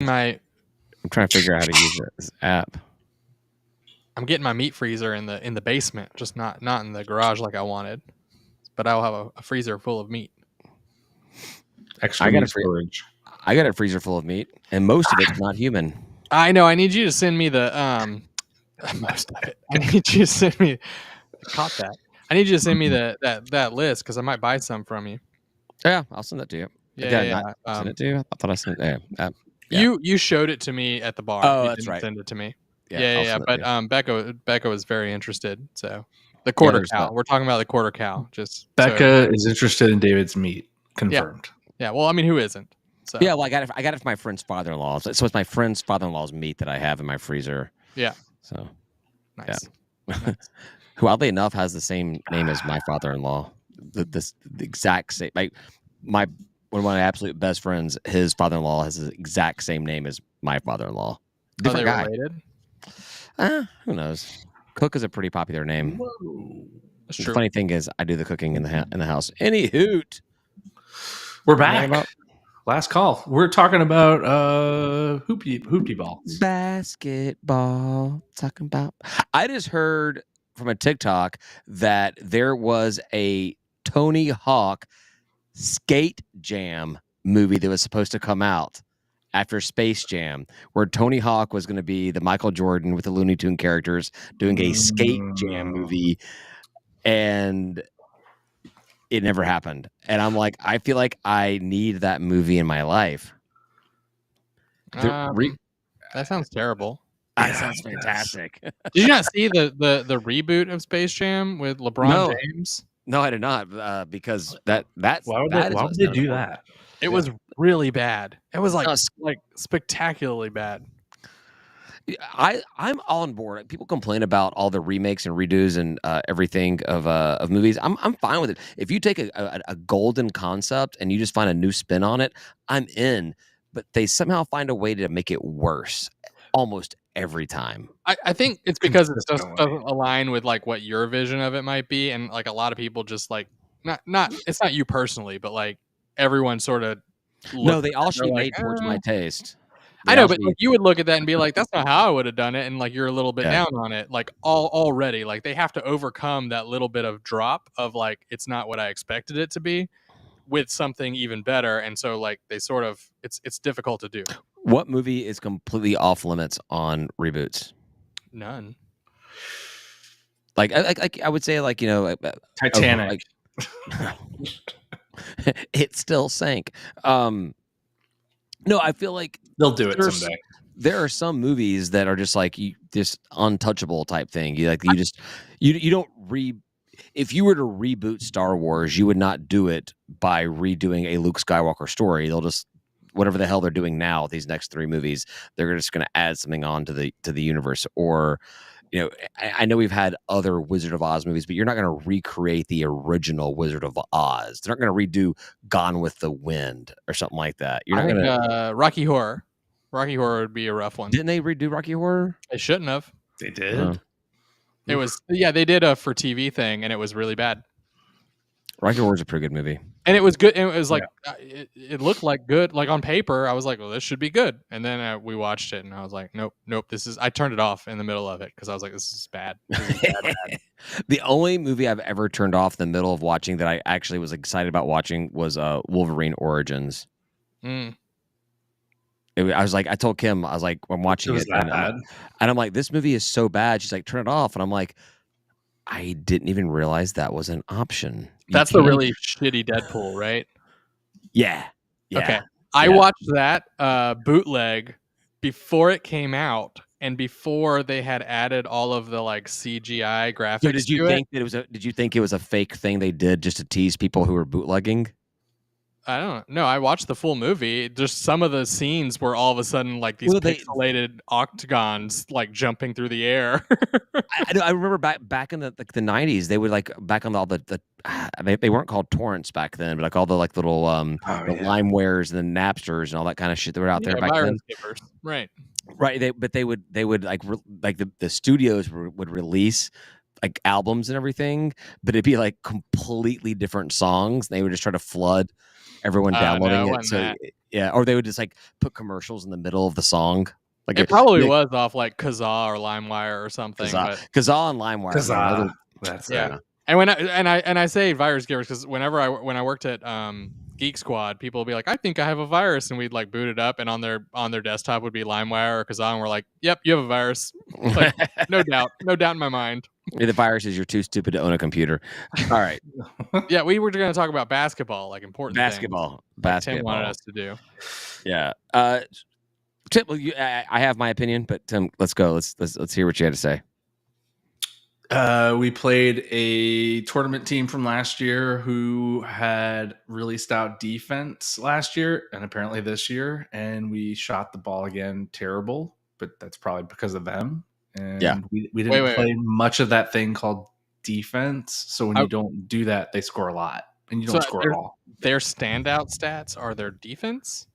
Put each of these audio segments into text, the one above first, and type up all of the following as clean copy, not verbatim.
I'm trying to figure out how to use this app. I'm getting my meat freezer in the basement, just not in the garage like I wanted. But I'll have a freezer full of meat. Extra meat storage. I got a freezer full of meat, and most of it's not human. I know. I need you to send me the most of it. I need you to send me. I caught that. I need you to send me that list because I might buy some from you. Yeah, I'll send that to you. Yeah. Send it to you. I thought I sent it. Yeah. You showed it to me at the bar. Oh, you that's right. Send it to me. Yeah. But Becca was very interested. So the quarter cow. We're talking about the quarter cow. Just Becca is interested in David's meat. Confirmed. Yeah. Well, I mean, who isn't? So. Yeah. Well, I got it from my friend's father-in-law. So it's my friend's father-in-law's meat that I have in my freezer. Yeah. So nice. Yeah. Nice. Who, oddly enough, has the same name as my father-in-law. The exact same. One of my absolute best friends, his father-in-law has the exact same name as my father-in-law. Different guy. Related? Who knows? Cook is a pretty popular name. That's the true. funny thing is, I do the cooking in the house. Any hoot. We're back. Last call. We're talking about hoopty balls. Basketball. Talking about. I just heard from a TikTok that there was a Tony Hawk Skate Jam movie that was supposed to come out after Space Jam, where Tony Hawk was going to be the Michael Jordan with the Looney Tune characters doing a Skate Jam movie, and it never happened. And I'm like, I feel like I need that movie in my life. That sounds terrible. That sounds fantastic. Did you not see the reboot of Space Jam with LeBron James? No, I did not, because that's why would they do that? It was really bad. It was like spectacularly bad. I'm on board. People complain about all the remakes and redos and everything of movies. I'm fine with it. If you take a golden concept and you just find a new spin on it, I'm in. But they somehow find a way to make it worse almost every time. I think it's because it just doesn't align with like what your vision of it might be, and like a lot of people just like not it's not you personally, but like everyone sort of. No, they all should be made towards my taste. I know, but like, you would look at that and be like, "That's not how I would have done it," and like you're a little bit down on it. Like already, like they have to overcome that little bit of drop of like it's not what I expected it to be, with something even better, and so like they sort of it's difficult to do. What movie is completely off limits on reboots? None. Like I would say, like, Titanic. It still sank. No, I feel like they'll do it someday. There are some movies that are just like just untouchable type thing. You don't if you were to reboot Star Wars, you would not do it by redoing a Luke Skywalker story. They'll just whatever the hell they're doing now, these next 3 movies, they're just going to add something on to the universe. Or, I know we've had other Wizard of Oz movies, but you're not going to recreate the original Wizard of Oz. They're not going to redo Gone with the Wind or something like that. You're not going to Rocky Horror. Rocky Horror would be a rough one. Didn't they redo Rocky Horror? They shouldn't have. They did. It was they did a for TV thing, and it was really bad. Rocky Horror is a pretty good movie, and it was good. And it was like it looked like good. Like on paper, I was like, "Well, this should be good." And then we watched it, and I was like, "Nope. This is." I turned it off in the middle of it because I was like, "This is bad." Bad. The only movie I've ever turned off in the middle of watching that I actually was excited about watching was Wolverine Origins. I was like, I told Kim, I was like, I'm watching it, and I'm like, this movie is so bad. She's like, turn it off, and I'm like, I didn't even realize that was an option. That's the really shitty Deadpool, right? Yeah. Okay. I watched that bootleg before it came out and before they had added all of the like CGI graphics. So did you think it was a fake thing they did just to tease people who were bootlegging? I don't know. I watched the full movie. Just some of the scenes were all of a sudden like these pixelated octagons like jumping through the air. I remember back in the 90s, they would like back on all the they weren't called torrents back then, but like all the like little the LimeWares and the Napsters and all that kind of shit that were out there back then. Right. They would like the studios would release like albums and everything, but it'd be like completely different songs. They would just try to flood everyone downloading it. So Yeah, or they would just like put commercials in the middle of the song. Like it probably was off like Kazaa or LimeWire or something. Kazaa and LimeWire. Kazaa. That's yeah. And when I say virus givers because when I worked at Geek Squad, people would be like, I think I have a virus, and we'd like boot it up, and on their desktop would be LimeWire or Kazaa, and we're like, yep, you have a virus. Like, no doubt in my mind. The virus is you're too stupid to own a computer. All right. Yeah, we were going to talk about basketball, like important basketball. Tim wanted us to do. Yeah. Tim, I have my opinion, but Tim, let's go. Let's hear what you had to say. We played a tournament team from last year who had really stout defense last year and apparently this year, and we shot the ball again terrible, but that's probably because of them. And we didn't play much of that thing called defense. So when you don't do that, they score a lot, and you don't score at all. Their standout stats are their defense.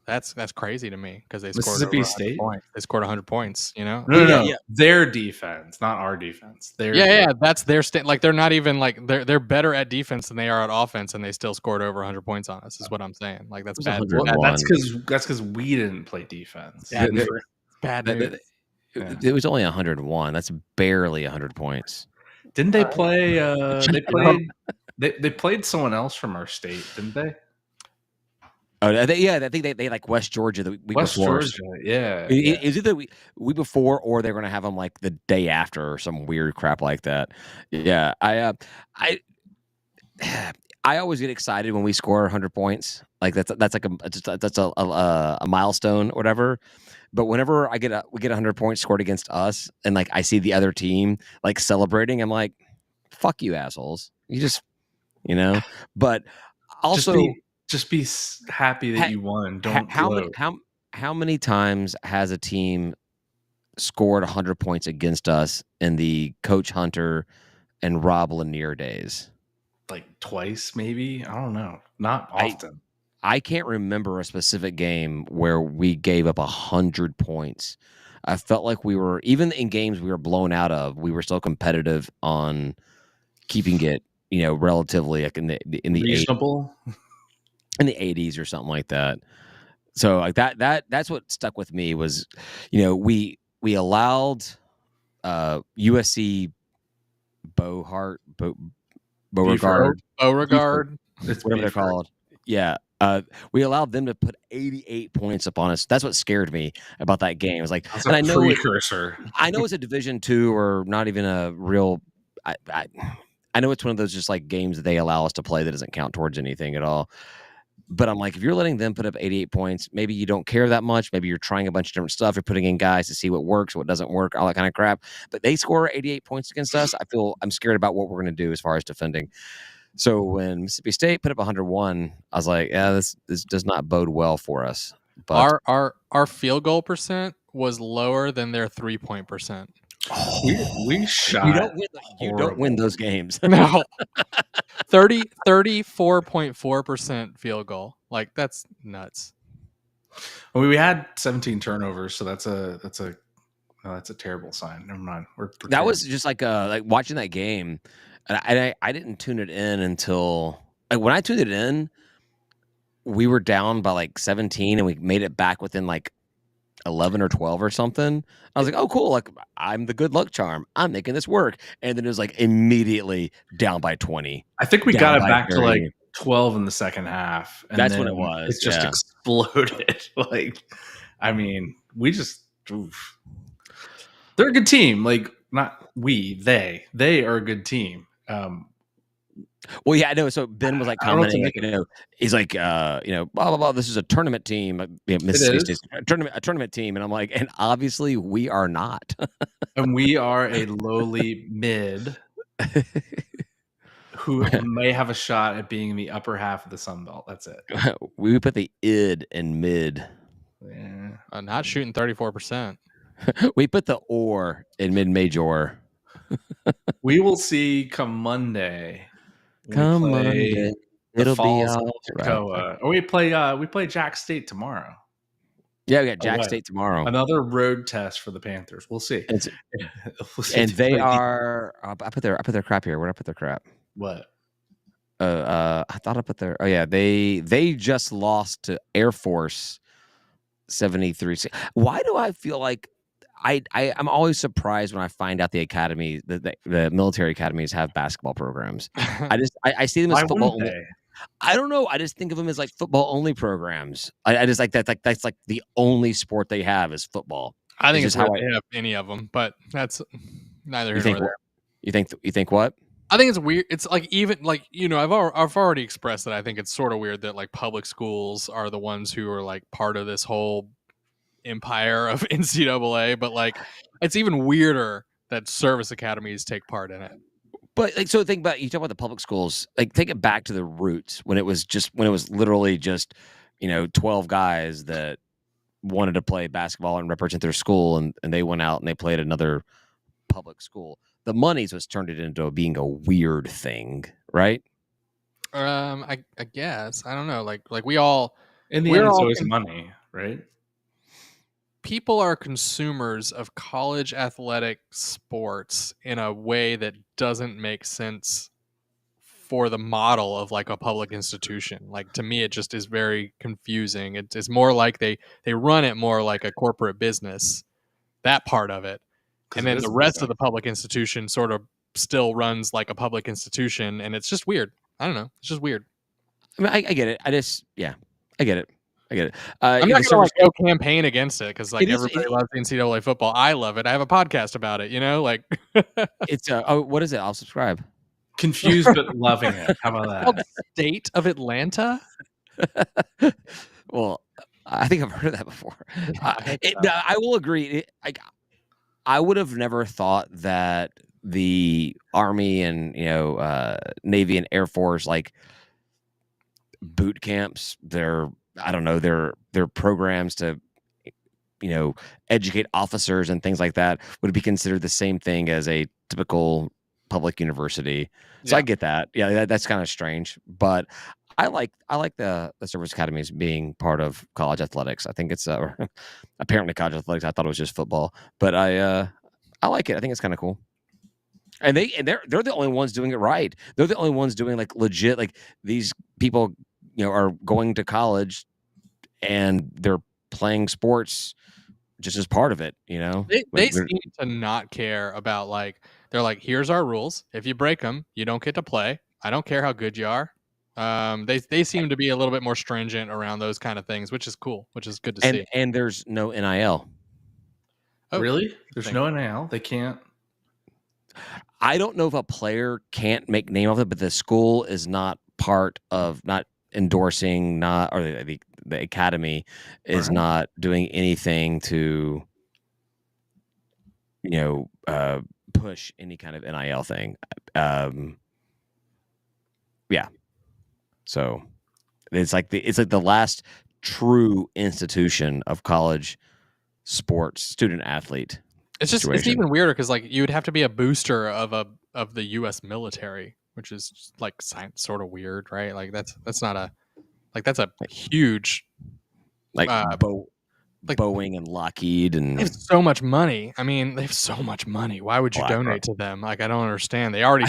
That's crazy to me because they scored Mississippi State. They scored 100 points. You know, no. Their defense, not our defense. That's their like they're not even like they're better at defense than they are at offense, and they still scored over 100 points on us. Is what I'm saying. Like that's bad. That's because we didn't play defense. Bad news. It was only 101. That's barely 100 points. Didn't they play? They played someone else from our state, didn't they? Oh, I think they like West Georgia the week before. Georgia, yeah. Is it the week before, or they're going to have them like the day after, or some weird crap like that? Yeah, I always get excited when we score 100 points. Like that's like a milestone, or whatever. But whenever we get 100 points scored against us, and like I see the other team like celebrating, I'm like, "Fuck you, assholes!" You just, But also. Just be happy that you won. Don't how many times has a team scored 100 points against us in the Coach Hunter and Rob Lanier days? Like twice, maybe? I don't know. Not often. I can't remember a specific game where we gave up 100 points. I felt like we were, even in games we were blown out of, we were still competitive on keeping it, relatively like in the reasonable. In the 80s or something like that. So like that's what stuck with me was, we allowed USC Beauregard, whatever they're called. Yeah. We allowed them to put 88 points upon us. That's what scared me about that game. It was like, that's a precursor. I know it's a Division II or not even a real. I know it's one of those just like games that they allow us to play that doesn't count towards anything at all. But I'm like, if you're letting them put up 88 points, maybe you don't care that much. Maybe you're trying a bunch of different stuff. You're putting in guys to see what works, what doesn't work, all that kind of crap. But they score 88 points against us. I'm scared about what we're going to do as far as defending. So when Mississippi State put up 101, I was like, yeah, this does not bode well for us. But our field goal percent was lower than their 3-point percent. We shot. You don't win those games. No. 34.4% field goal. Like that's nuts. Well, we had 17 turnovers, so that's a terrible sign. Never mind. That was just like watching that game, and I didn't tune it in until when I tuned it in, we were down by like 17, and we made it back within like 11 or 12 or something. I was like, oh, cool. Like, I'm the good luck charm. I'm making this work. And then it was like immediately down by 20. I think we got it back 30. To like 12 in the second half. And that's what it was. It just exploded. Like, I mean, we just, oof. They're a good team. Like, not we, they are a good team. Well, yeah, I know. So Ben was like commenting, like, he's like, blah blah blah. This is a tournament team, Mississippi State's a tournament team, and I'm like, and obviously we are not, and we are a lowly mid who may have a shot at being in the upper half of the Sun Belt. That's it. We put the id in mid. Yeah, not shooting 34%. We put the or in mid major. We will see come Monday. Monday, it'll be all right. Or we play Jack State tomorrow. Yeah, we got Jack State tomorrow. Another road test for the Panthers. We'll see. And they are. I put their crap here. Where did I put their crap? What? I thought I put there. Oh yeah, they just lost to Air Force 73. Why do I feel like I'm always surprised when I find out the academy, the military academies have basketball programs. I see them as Why football wouldn't only. they? I don't know. I just think of them as like football only programs. I just like that. Like that's like the only sport they have is football. I think It's it's just how weird they have any of them, but that's neither You here think nor what? there. You think what? I think it's weird. It's like even like I've already expressed that I think it's sort of weird that like public schools are the ones who are like part of this whole empire of NCAA, but like it's even weirder that service academies take part in it. But like, so think about you talk about the public schools. Like, take it back to the roots when it was literally just 12 guys that wanted to play basketball and represent their school, and they went out and they played another public school. The monies was turned it into being a weird thing, right? I guess I don't know. Like we all In the we're end, it's all always money, right? people are consumers of college athletic sports in a way that doesn't make sense for the model of like a public institution. Like to me, it just is very confusing. It's more like they run it more like a corporate business, that part of it, 'Cause and it then is the a rest of business. the public institution sort of still runs like a public institution, and it's just weird. I don't know. It's just weird. I mean, I get it. I get it. I get it. I'm Yeah, not the gonna service. like go campaign against it because like It is. everybody loves NCAA football. I love it. I have a podcast about it. Like It's oh, what is it? I'll subscribe. Confused but loving it. How about called that? State of Atlanta. Well, I think I've heard of that before. I hope so. No, I will agree. I would have never thought that the Army and Navy and Air Force like boot camps, their programs to educate officers and things like that would be considered the same thing as a typical public university. So Yeah. I get that. Yeah, that's kind of strange, but I like the service academies being part of college athletics. I think it's apparently college athletics. I thought it was just football, but I like it. I think it's kind of cool. And they're the only ones doing it right. They're the only ones doing like legit, like these people are going to college and they're playing sports just as part of it. They seem to not care about like they're like, here's our rules. If you break them, you don't get to play. I don't care how good you are. They seem to be a little bit more stringent around those kind of things, which is cool, which is good to see. And there's no NIL. Oh, Really? There's no NIL? They can't? I don't know if a player can't make name of it, but the school is not part of, not endorsing, or the academy is Right. not doing anything to push any kind of NIL thing. Yeah. So it's like the last true institution of college sports student athlete. It's just situation. it's even weirder because like you would have to be a booster of the U.S. military, which is just, like sort of weird, right? Like that's not a that's a huge like like- Boeing and Lockheed and They have so much money. I mean, they have so much money. Why would you BlackRock. donate to them? Like, I don't understand. They already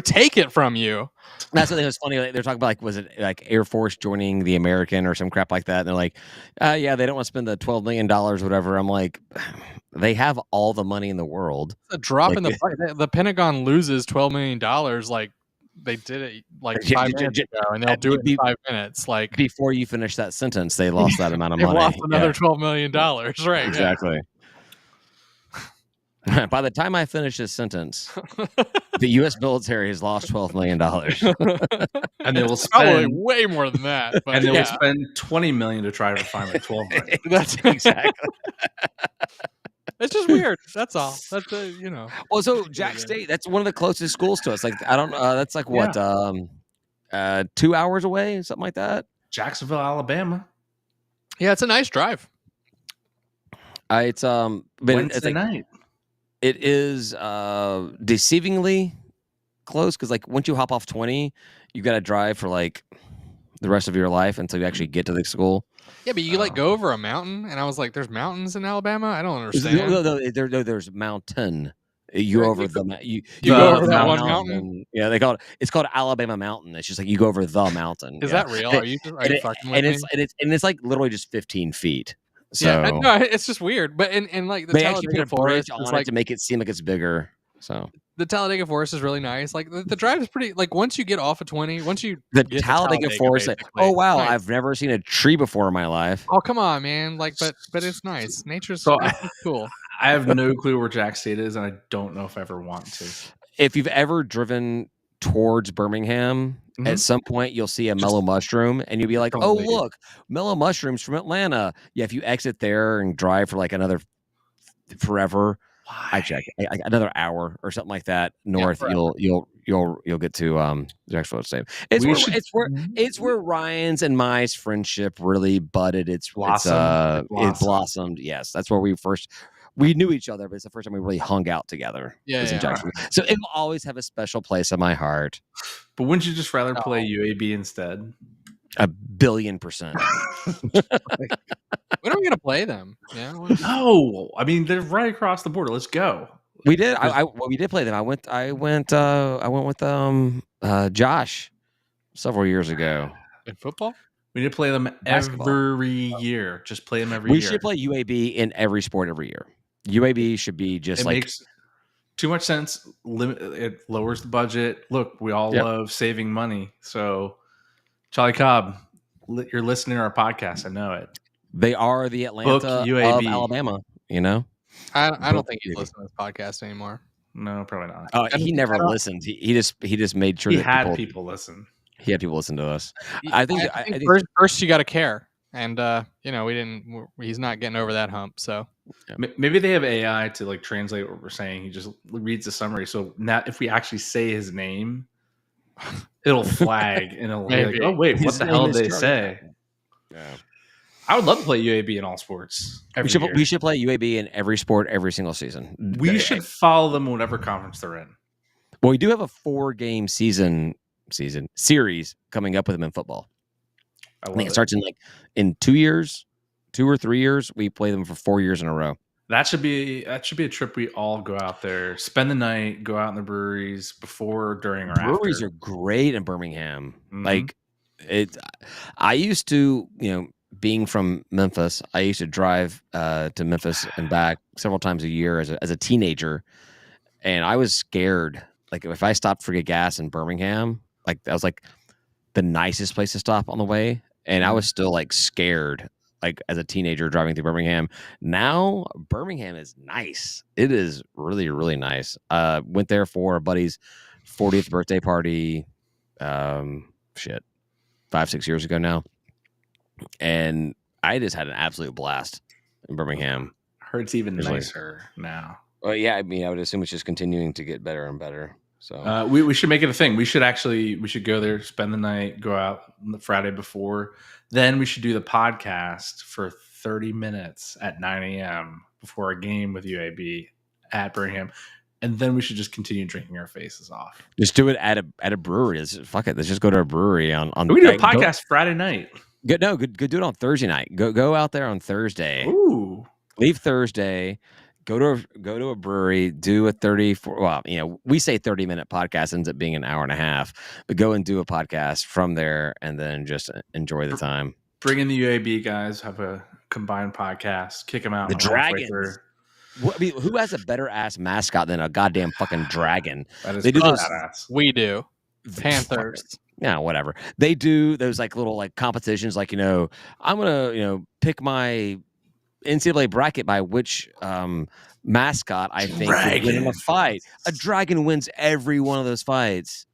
take it from you. That's what was funny. Like, they're talking about like, was it like Air Force joining the American or some crap like that? And they're like, yeah, they don't want to spend the $12 million, whatever. I'm like, they have all the money in the world. It's a drop Like, in the bucket. The Pentagon loses $12 million. Like they did it like 5 minutes ago, and they'll do it in 5 minutes. Like Before you finish that sentence, they lost that amount of they money. lost another Yeah, $12 million. Right? yeah. exactly. By the time I finish this sentence, the U.S. military has lost $12 million. And they will Probably spend way more than that. But and they yeah, will spend $20 million to try to find like 12 million. that's Exactly. it's just weird. That's all. That's Well, so Jack State, that's one of the closest schools to us. Like, I don't that's like what, 2 hours away, something like that. Jacksonville, Alabama. Yeah, it's a nice drive. It's but Wednesday it's like, night. it is deceivingly close because like once you hop off 20, you got to drive for like the rest of your life until you actually get to the school. Yeah, but you like go over a mountain, and I was like, "There's mountains in Alabama." I don't understand. No, there's mountain. You Right, over you the you go over The that mountain. one mountain. Yeah, it's called Alabama Mountain. It's just like you go over the mountain. Is yeah. that real? And, Are you fucking with and me? it's like literally just 15 feet. Yeah, So no, it's just weird. But in like the they actually put Talladega a bridge Forest is on it like to make it seem like it's bigger. So the Talladega Forest is really nice. Like the drive is pretty. Like once you get off of 20, once you the get to Talladega Forest, basically, oh wow, it's nice. I've never seen a tree before in my life. Oh come on, man! Like, but it's nice. Nature's So cool. I have no clue where Jack State is, and I don't know if I ever want to. If you've ever driven towards Birmingham, Mhm. at some point you'll see a Just mellow mushroom, and you'll be like, don't "Oh, leave. look, mellow mushrooms from Atlanta." Yeah, if you exit there and drive for like another forever, I check another hour or something like that north, forever. you'll get to Jacksonville State. It's We where should- it's where Ryan's and my friendship really budded. It Blossomed. blossomed. Yes, that's where we knew each other, but it's the first time we really hung out together. Yeah, was in yeah. Jacksonville. So it will always have a special place in my heart. But wouldn't you just rather play UAB instead? 1,000,000,000%. When are we gonna play them? Yeah. No, I mean they're right across the border. Let's go. We did. We did play them. I went with Josh several years ago. In football? We need to play them Basketball. every year. Just play them every We year. should play UAB in every sport every year. UAB should be just It like makes too much sense. It lowers the budget. Look, we all love saving money. So, Charlie Cobb, you're listening to our podcast. I know it. they are the Atlanta of UAB. Alabama. You know. I don't think he's listening to this podcast anymore. No, probably not. He never listened. He just made sure He that had people listen. He had people listen to us. I think first you got to care, and he's not getting over that hump. So maybe they have AI to like translate what we're saying. He just reads the summary. So now, if we actually say his name, it'll flag and it'll be like, oh wait, what the hell did they say? Yeah. I would love to play UAB in all sports. We should play UAB in every sport every single season. We should follow them whatever conference they're in. Well, we do have a 4-game series coming up with them in football. I think it starts in 2 years, 2 or 3 years. We play them for 4 years in a row. That should be a trip. We all go out there, spend the night, go out in the breweries before, during, or after. Breweries are great in Birmingham. Mm-hmm. I used to, being from Memphis, I used to drive to Memphis and back several times a year as a teenager, and I was scared. Like if I stopped for get gas in Birmingham, like that was like the nicest place to stop on the way, and I was still like scared. Like as a teenager driving through Birmingham. Now Birmingham is nice. It is really, really nice. Went there for a buddy's 40th birthday party. 5-6 years ago now. And I just had an absolute blast in Birmingham. I heard it's even nicer now. Well, yeah, I mean, I would assume it's just continuing to get better and better. So we should make it a thing. We should go there, spend the night, go out on the Friday before. Then we should do the podcast for 30 minutes at 9 a.m. before a game with UAB at Birmingham. And then we should just continue drinking our faces off. Just do it at a brewery. Fuck it. Let's just go to a brewery on. We do a podcast Friday night. Go do it on Thursday night. Go out there on Thursday. Ooh. Leave Thursday. Go to a brewery. Do a 34. Well, we say 30-minute podcast ends up being an hour and a half. But go and do a podcast from there, and then just enjoy the time. Bring in the UAB guys. Have a combined podcast. Kick them out. The Dragons. I mean, who has a better ass mascot than a goddamn fucking dragon? They do those. We do. Panthers. Yeah, whatever. They do those like little like competitions. Like I'm gonna pick my NCAA bracket by which mascot I think would win in a fight. A dragon wins every one of those fights.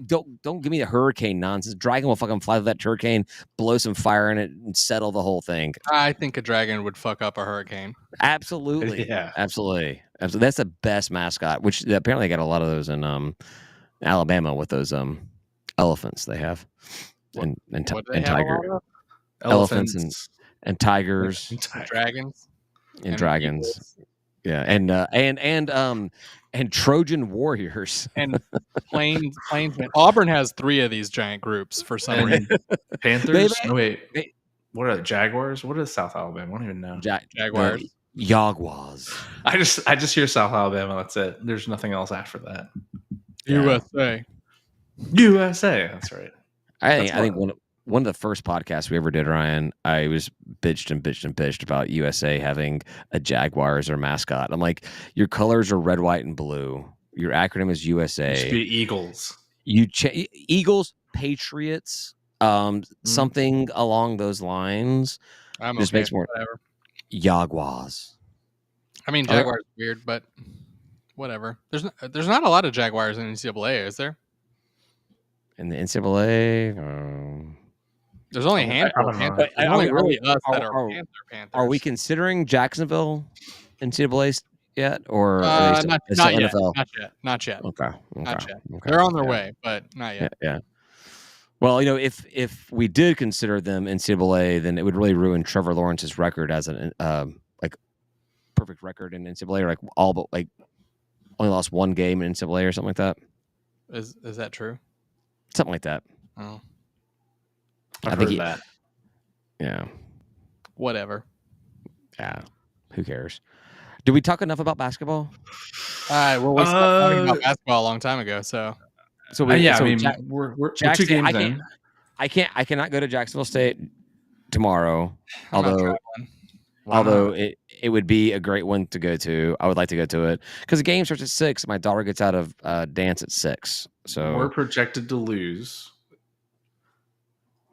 Don't give me the hurricane nonsense. Dragon will fucking fly through that hurricane, blow some fire in it, and settle the whole thing. I think a dragon would fuck up a hurricane. Absolutely. Yeah. Absolutely. That's the best mascot, which apparently got a lot of those in Alabama with those elephants they have. And tiger. Elephants and tigers. Dragons. And dragons. Yeah. And Trojan warriors. And plainsmen. Auburn has 3 of these giant groups for some reason. Panthers? No, wait. What are the Jaguars? What is South Alabama? I don't even know. Jaguars. Jaguars. I just hear South Alabama. That's it. There's nothing else after that. USA. USA. That's right. I think one of the first podcasts we ever did, Ryan, I was bitched about USA having a Jaguar as their mascot. I'm like, your colors are red, white, and blue. Your acronym is USA. It should be Eagles. Eagles, Patriots, something along those lines. Just makes more. Whatever. Jaguars. I mean, Jaguars is weird, but whatever. There's not a lot of Jaguars in NCAA, is there? In the NCAA, there's only a handful. There's only really us that are Panthers. Are we considering Jacksonville NCAA yet, or not yet? NFL? Not yet. Okay. Not yet. They're on their way, but not yet. Yeah. Well, if we did consider them NCAA, then it would really ruin Trevor Lawrence's record as an perfect record in NCAA, or like all but like only lost one game in NCAA or something like that. Is that true? Something like that. Oh, I think that. Yeah. Whatever. Yeah. Who cares? Did we talk enough about basketball? All right. Well, we stopped talking about basketball a long time ago. So we're 2 games in. I cannot go to Jacksonville State tomorrow. Although it would be a great one to go to. I would like to go to it because the game starts at 6. My daughter gets out of dance at 6. So we're projected to lose.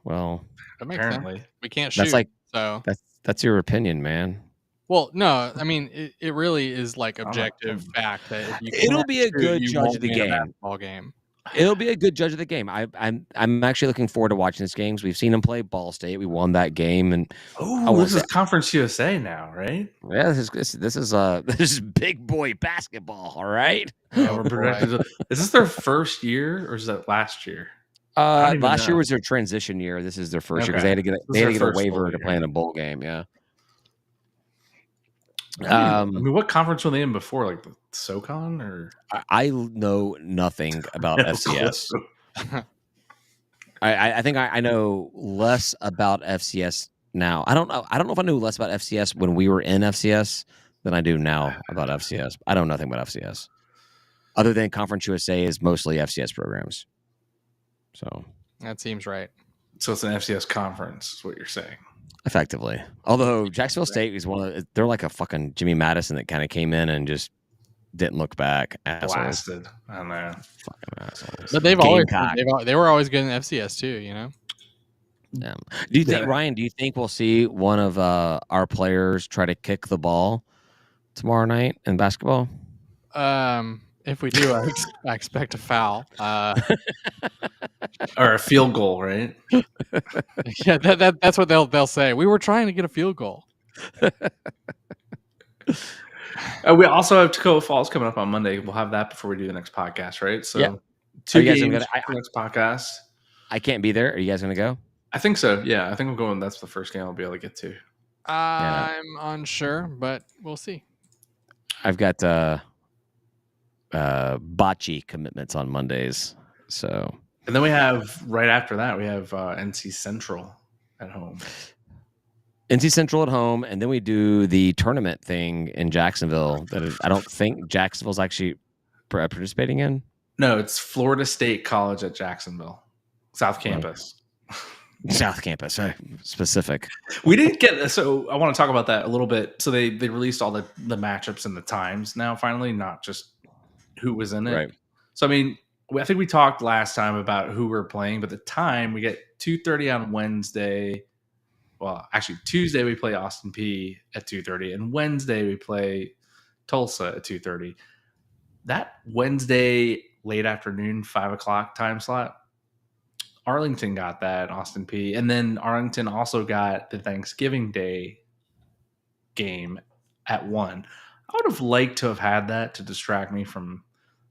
Well, that makes sense. We can't shoot. That's like so. That's your opinion, man. Well, no, I mean it really is like objective fact that if you it'll be a good judge of the game. Basketball game. It'll be a good judge of the game. I'm actually looking forward to watching this games. We've seen them play Ball State. We won that game, and this is Conference USA now, right? Yeah, this is big boy basketball. All right. Yeah, we're projected. Is this their first year, or is that last year? Last year was their transition year. This is their first year because they had to get a waiver to play in a bowl game. Yeah. I mean, what conference were they in before? Like the SoCon, or I know nothing about FCS. I think I know less about FCS now. I don't know if I knew less about FCS when we were in FCS than I do now about FCS. I know nothing about FCS, other than Conference USA is mostly FCS programs. So that seems right. So it's an FCS conference, is what you're saying. Effectively. Although Jacksonville State is they're like a fucking Jimmy Madison that kind of came in and just didn't look back. Blasted. I don't know. Fucking assholes. But they were always good in FCS too, you know? Yeah. Do you think, Ryan, we'll see one of our players try to kick the ball tomorrow night in basketball? If we do, I expect a foul. Or a field goal, right? Yeah, that's what they'll say. We were trying to get a field goal. We also have Tacoma Falls coming up on Monday. We'll have that before we do the next podcast, right? So yeah. 2 games for the next podcast. I can't be there. Are you guys going to go? I think so. Yeah, I think I'm going. That's the first game I'll be able to get to. I'm unsure, but we'll see. I've got bocce commitments on Mondays. So, and then we have right after that we have NC Central at home. NC Central at home, and then we do the tournament thing in Jacksonville that I don't think Jacksonville's actually participating in. No, it's Florida State College at Jacksonville, South Campus. South Campus, specific. We didn't get so. I want to talk about that a little bit. So they released all the matchups and the times now. Finally, not just who was in it. Right. So I mean, I think we talked last time about who we're playing, but the time we get 2:30 on Wednesday. Well, actually, Tuesday we play Austin Peay at 2:30, and Wednesday we play Tulsa at 2:30. That Wednesday late afternoon 5:00 time slot, Arlington got that, Austin Peay, and then Arlington also got the Thanksgiving Day game at 1. I would have liked to have had that to distract me from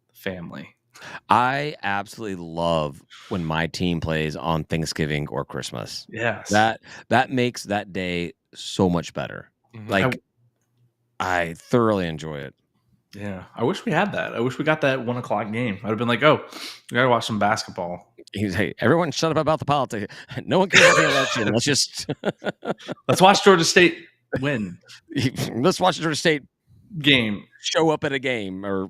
the family. I absolutely love when my team plays on Thanksgiving or Christmas. Yes. That makes that day so much better. Mm-hmm. Like I thoroughly enjoy it. Yeah. I wish we had that. I wish we got that 1:00 game. I'd have been like, oh, we gotta watch some basketball. Hey, everyone shut up about the politics. No one cares about the election. Let's just let's watch Georgia State When Let's watch Georgia State game show up at a game, or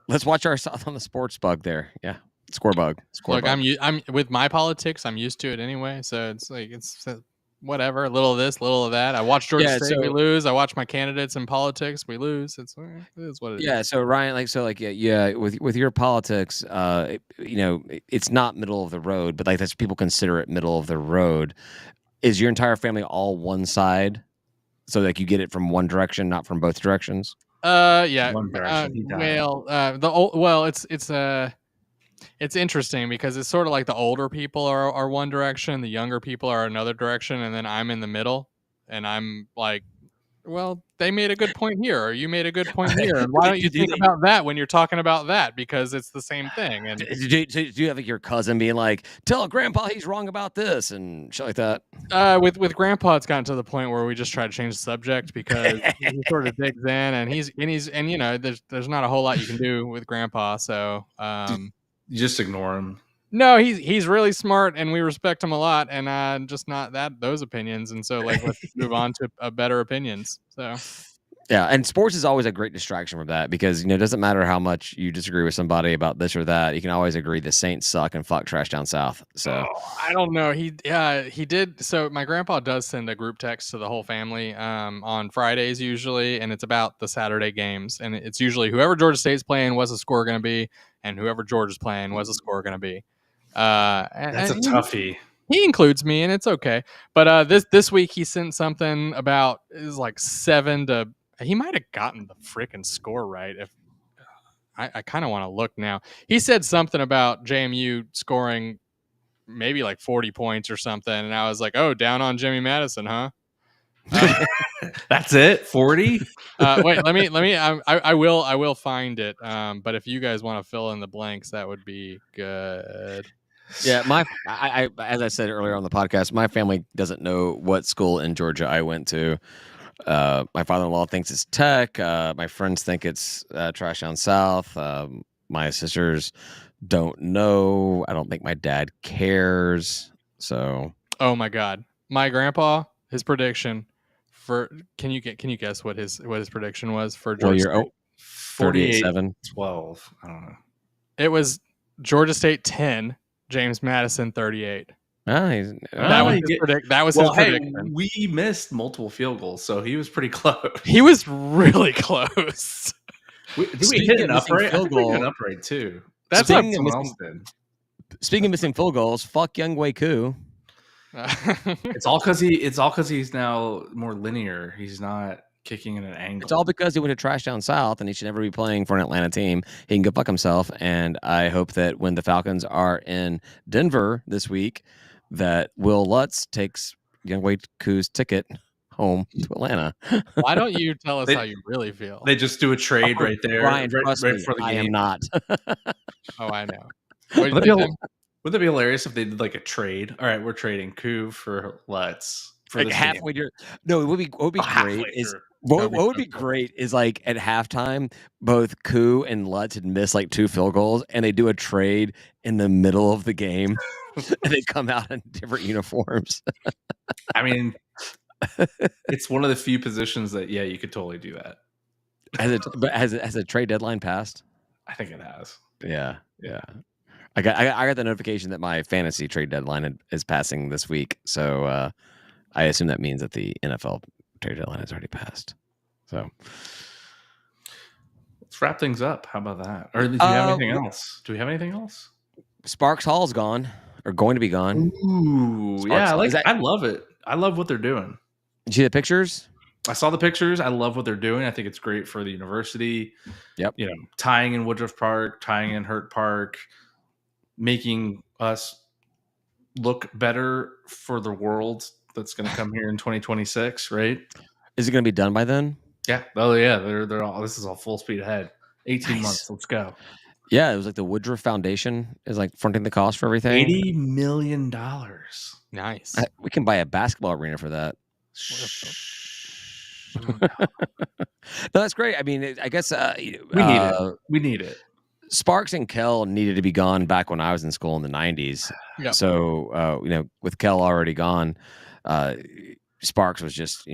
let's watch our South on the sports bug there. Yeah, score bug. Look, I'm with my politics. I'm used to it anyway, so it's like it's whatever. A little of this, a little of that. I watch Georgia State, we lose. I watch my candidates in politics, we lose. It is what it is. Yeah. So Ryan, with your politics, it's not middle of the road, but like that's people consider it middle of the road. Is your entire family all one side? So like you get it from one direction, not from both directions? Yeah. One direction. It's interesting because it's sort of like the older people are one direction, the younger people are another direction, and then I'm in the middle, and I'm like, well, they made a good point here, or you made a good point here, and why don't you think about that when you're talking about that, because it's the same thing. And do you have like your cousin being like, tell Grandpa he's wrong about this and shit like that? With Grandpa, it's gotten to the point where we just try to change the subject because he sort of digs in, and he's there's not a whole lot you can do with Grandpa, so you just ignore him. No, he's really smart, and we respect him a lot, and just not those opinions. And so, like, let's move on to better opinions. So, yeah, and sports is always a great distraction from that because it doesn't matter how much you disagree with somebody about this or that. You can always agree the Saints suck and fuck trash down south. So I don't know. He did. So my grandpa does send a group text to the whole family on Fridays usually, and it's about the Saturday games, and it's usually whoever Georgia State's playing, what's the score going to be, and whoever Georgia's playing, what's the score going to be. That's a toughie. He includes me, and it's okay. But this week he sent something about is like 7 to. He might have gotten the freaking score right. If I kind of want to look now, he said something about JMU scoring maybe like 40 points or something, and I was like, "Oh, down on Jimmy Madison, huh?" That's it. 40. Wait, let me. I will find it. But if you guys want to fill in the blanks, that would be good. Yeah, I as I said earlier on the podcast, my family doesn't know what school in Georgia I went to. My father-in-law thinks it's Tech. My friends think it's trash down south. My sisters don't know. I don't think my dad cares. So, oh my God, my grandpa, his prediction for can you guess what his prediction was for Georgia State? 38-7. 12. I don't know. It was Georgia State 10. James Madison 38. That was his prediction. We missed multiple field goals, so he was pretty close. He was really close. Did we hit an upright? Field goal. An upright too. That's what someone else did. Speaking of missing field goals, fuck Young Wei Koo. It's all because he's now more linear. He's not kicking in an angle. It's all because he went to trash down south, and he should never be playing for an Atlanta team. He can go fuck himself. And I hope that when the Falcons are in Denver this week, that Will Lutz takes Young Wei Koo's ticket home to Atlanta. Why don't you tell us how you really feel? They just do a trade right there. Ryan, right for the game. I am not. Oh, I know. Would that be hilarious if they did like a trade? All right, we're trading Koo for Lutz. For like halfway through. No, what would be great is what would be great is like at halftime, both Koo and Lutz had missed like 2 field goals, and they do a trade in the middle of the game, and they come out in different uniforms. I mean, it's one of the few positions that you could totally do that. Has a trade deadline passed? I think it has. Yeah. I got the notification that my fantasy trade deadline is passing this week, so I assume that means that the NFL trade deadline has already passed. So let's wrap things up. How about that? Or do you have anything else? Do we have anything else? Sparks Hall's gone, or going to be gone. Ooh, Sparks I love it. I love what they're doing. Did you see the pictures? I saw the pictures. I love what they're doing. I think it's great for the university. Yep. Tying in Woodruff Park, tying in Hurt Park, making us look better for the world that's going to come here in 2026, right? Is it going to be done by then? Yeah. Oh yeah. They're all. This is all full speed ahead. 18 months. Let's go. Yeah, it was like the Woodruff Foundation is like fronting the cost for everything. $80 million. Nice. We can buy a basketball arena for that. No, that's great. I mean, I guess we need it. Sparks and Kell needed to be gone back when I was in school in the 90s. Yep. So, with Kell already gone, Sparks was just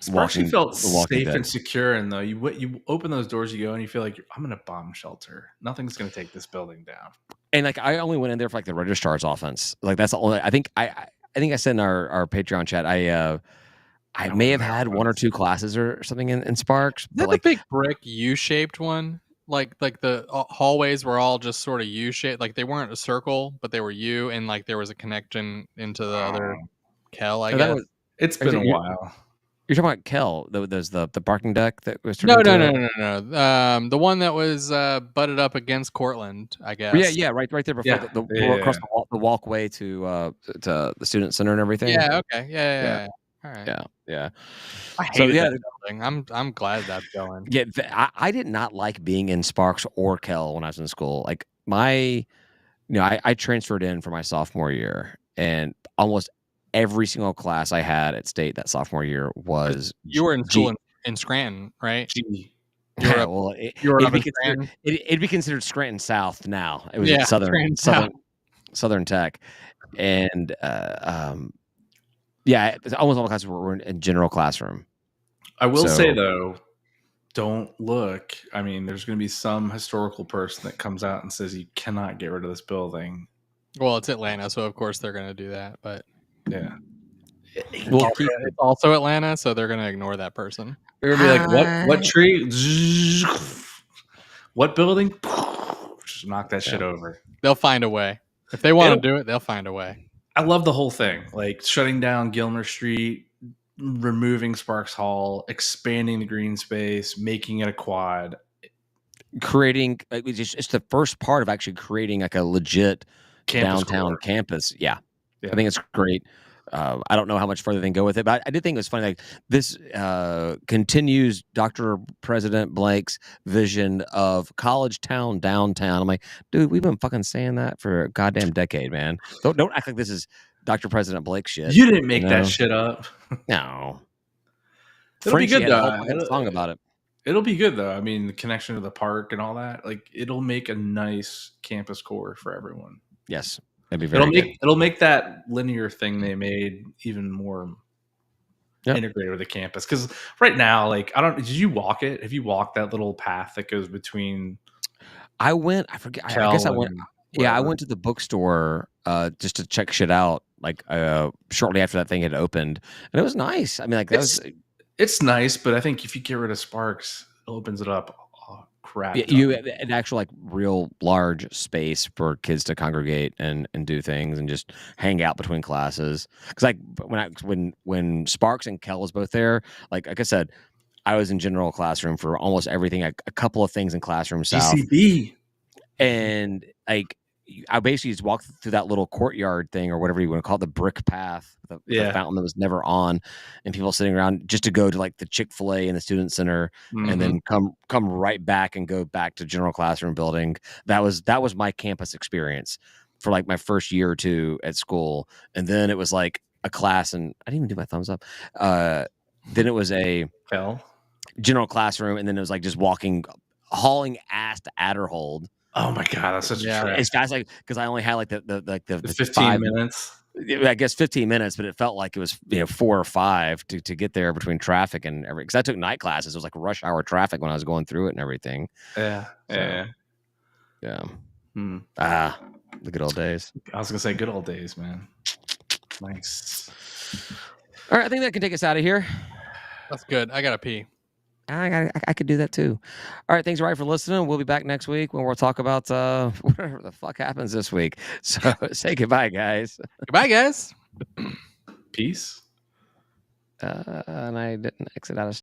Sparks, you felt safe dead. and secure, and though you open those doors, you go and you feel like I'm in a bomb shelter. Nothing's going to take this building down. And like I only went in there for like the registrar's offense. Like that's the only. I think I said in our Patreon chat. I may have had one or two classes or something in Sparks. Is that like the big brick U-shaped one? Like the hallways were all just sort of U-shaped. Like they weren't a circle, but they were U, and like there was a connection into the other Kell. I guess it's been a while. You're talking about Kell. There's the parking deck that was no. The one that was butted up against Cortland, I guess. Yeah, right there before across the walkway to the student center and everything. Yeah. Okay. Yeah. All right. Yeah. I hated that building. I'm glad that's going. Yeah, I did not like being in Sparks or Kell when I was in school. Like I transferred in for my sophomore year, and almost every single class I had at State that sophomore year was. You were in school in Scranton, right? G. It'd be considered Scranton South now. It was at Southern Tech, and almost all the classes were in general classroom. I will say though, don't look. I mean, there's going to be some historical person that comes out and says you cannot get rid of this building. Well, it's Atlanta, so of course they're going to do that. But yeah, it's also Atlanta, so they're going to ignore that person. They're going to be like, what tree? What building? Just knock that shit over. They'll find a way. If they want to do it, they'll find a way. I love the whole thing, like shutting down Gilmer Street, removing Sparks Hall, expanding the green space, making it a quad, creating. It's the first part of actually creating like a legit downtown campus. Yeah, I think it's great. I don't know how much further they can go with it, but I did think it was funny. Like this continues Dr. President Blake's vision of college town downtown. I'm like, dude, we've been fucking saying that for a goddamn decade, man. Don't act like this is Dr. President Blake shit. You didn't make that shit up. No. It'll be good though. I had a song about it. It'll be good though. I mean, the connection to the park and all that, like it'll make a nice campus core for everyone. Yes. It'd be very it'll make that linear thing they made even more integrated with the campus. Because right now, like did you walk it? Have you walked that little path that goes between? I forget. I guess I went. Yeah, I went to the bookstore just to check shit out. Like shortly after that thing had opened, and it was nice. I mean, like it's nice, but I think if you get rid of Sparks, it opens it up. Crap. You an actual like real large space for kids to congregate and do things and just hang out between classes. Because like when Sparks and Kell was both there, like I said, I was in general classroom for almost everything. A couple of things in classroom south, GCB, and like I basically just walked through that little courtyard thing or whatever you want to call it, the brick path, the fountain that was never on, and people sitting around just to go to like the Chick-fil-A in the student center, and then come right back and go back to general classroom building. That was my campus experience for like my first year or two at school, and then it was like a class, and I didn't even do my thumbs up. Then it was a general classroom, and then it was like just hauling ass to Adderhold. Oh my god, that's such a trip. It's fast, like because I only had like the 15 minutes. I guess 15 minutes, but it felt like it was 4 or 5 to get there between traffic and everything. Because I took night classes, it was like rush hour traffic when I was going through it and everything. Yeah. The good old days. I was gonna say good old days, man. Nice. All right, I think that can take us out of here. That's good. I gotta pee. I could do that too. All right, thanks, for listening. We'll be back next week when we'll talk about whatever the fuck happens this week. So say goodbye, guys. Goodbye, guys. Peace. And I didn't exit out of